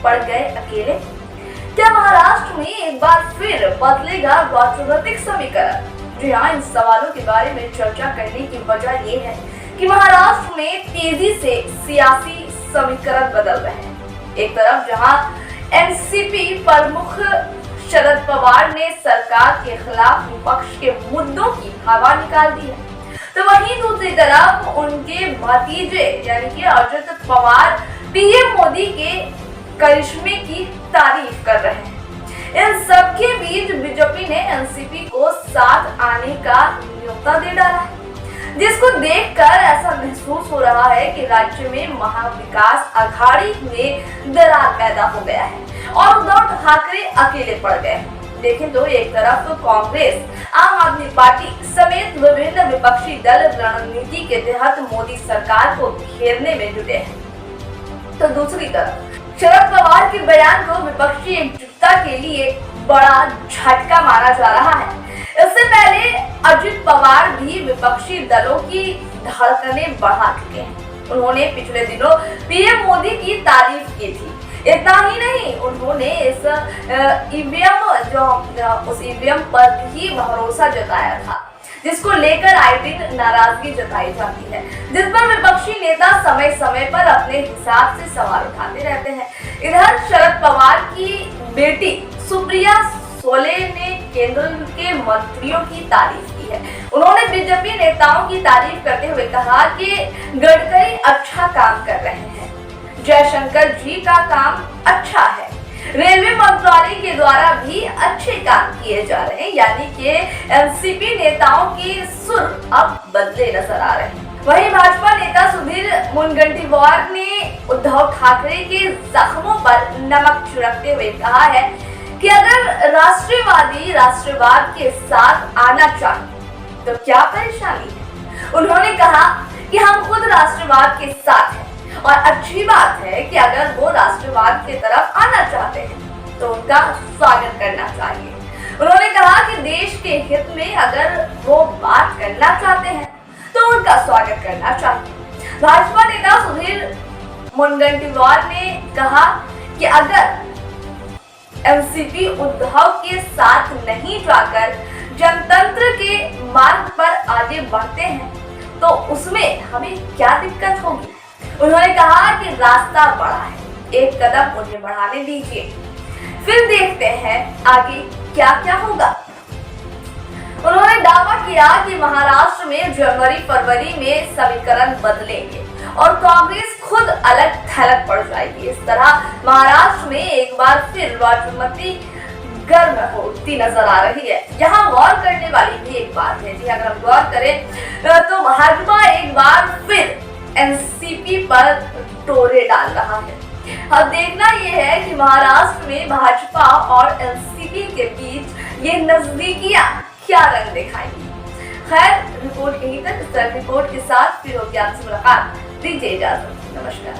पड़ गए अकेले। क्या महाराष्ट्र में एक बार फिर बदलेगा राजनीतिक समीकरण? जी हाँ, इन सवालों के बारे में चर्चा करने की वजह ये है कि महाराष्ट्र में तेजी से सियासी समीकरण बदल रहे हैं। एक तरफ जहां एनसीपी प्रमुख शरद पवार ने सरकार के खिलाफ विपक्ष के मुद्दों की हवा निकाल दी है, तो वहीं दूसरी तरफ उनके भतीजे यानी कि अजित पवार पीएम मोदी के करिश्मे की तारीफ कर रहे हैं। इन सब के बीच बीजेपी ने एनसीपी को साथ आने का न्योता दे डाला है, जिसको देखकर ऐसा महसूस हो रहा है कि राज्य में महाविकास अघाड़ी में दरार पैदा हो गया है और उद्धव ठाकरे अकेले पड़ गए हैं। लेकिन तो एक तरफ कांग्रेस, आम आदमी पार्टी समेत विभिन्न विपक्षी दल रणनीति के तहत मोदी सरकार को घेरने में जुटे हैं, तो दूसरी तरफ शरद पवार के बयान को विपक्षी एकजुटता के लिए बड़ा झटका माना जा रहा है। इससे पहले अजित पवार भी विपक्षी दलों की धड़कनें बढ़ा चुके हैं। उन्होंने पिछले दिनों पीएम मोदी की तारीफ की थी। इतना ही नहीं, उन्होंने इस ईवीएम पर भी भरोसा जताया था, जिसको लेकर आए दिन नाराजगी जताई जाती है, जिस पर विपक्षी नेता समय समय पर अपने हिसाब से सवाल उठाते रहते हैं। इधर शरद पवार की बेटी सुप्रिया सोले ने केंद्र के मंत्रियों की तारीफ की है। उन्होंने बीजेपी नेताओं की तारीफ करते हुए कहा कि गडकरी अच्छा काम कर रहे हैं, जयशंकर जी का काम अच्छा है, रेलवे मंत्रालय के द्वारा भी अच्छे काम किए जा रहे हैं। यानी कि एनसीपी नेताओं के सुर अब बदले नजर आ रहे हैं। वहीं भाजपा नेता सुधीर मुनगंटीवार ने उद्धव ठाकरे के जख्मों पर नमक छिड़कते हुए कहा है कि अगर राष्ट्रवादी राष्ट्रवाद के साथ आना चाहे तो क्या परेशानी है। उन्होंने कहा कि हम खुद राष्ट्रवाद के साथ हैं और अच्छी बात है कि अगर वो राष्ट्रवाद की तरफ आना चाहते हैं तो उनका स्वागत करना चाहिए। उन्होंने कहा कि देश के हित में अगर वो बात करना चाहते हैं तो उनका स्वागत करना चाहिए। भाजपा नेता सुधीर मुनगंटीवार ने कहा कि अगर एनसीपी उद्धव के साथ नहीं जाकर जनतंत्र के मार्ग पर आगे बढ़ते हैं तो उसमें हमें क्या दिक्कत होगी। उन्होंने कहा कि रास्ता बड़ा है, एक कदम उन्हें बढ़ाने दीजिए, फिर देखते हैं आगे क्या क्या होगा। उन्होंने दावा किया कि महाराष्ट्र में जनवरी फरवरी में समीकरण बदलेंगे और कांग्रेस खुद अलग थलग पड़ जाएगी। इस तरह महाराष्ट्र में एक बार फिर राजनीति गर्म होती नजर आ रही है। यहाँ गौर करने वाली भी एक बात है। जी, अगर हम गौर करें तो भाजपा एक बार फिर एनसीपी पर टोरे डाल रहा है। अब देखना यह है कि महाराष्ट्र में भाजपा और एनसीपी के बीच ये नजदीकियां क्या रंग दिखाएंगी। खैर, रिपोर्ट यहीं तक। इस तरह रिपोर्ट के साथ फिर होगी आपसे मुलाकात। दीजिए इजाजत। नमस्कार।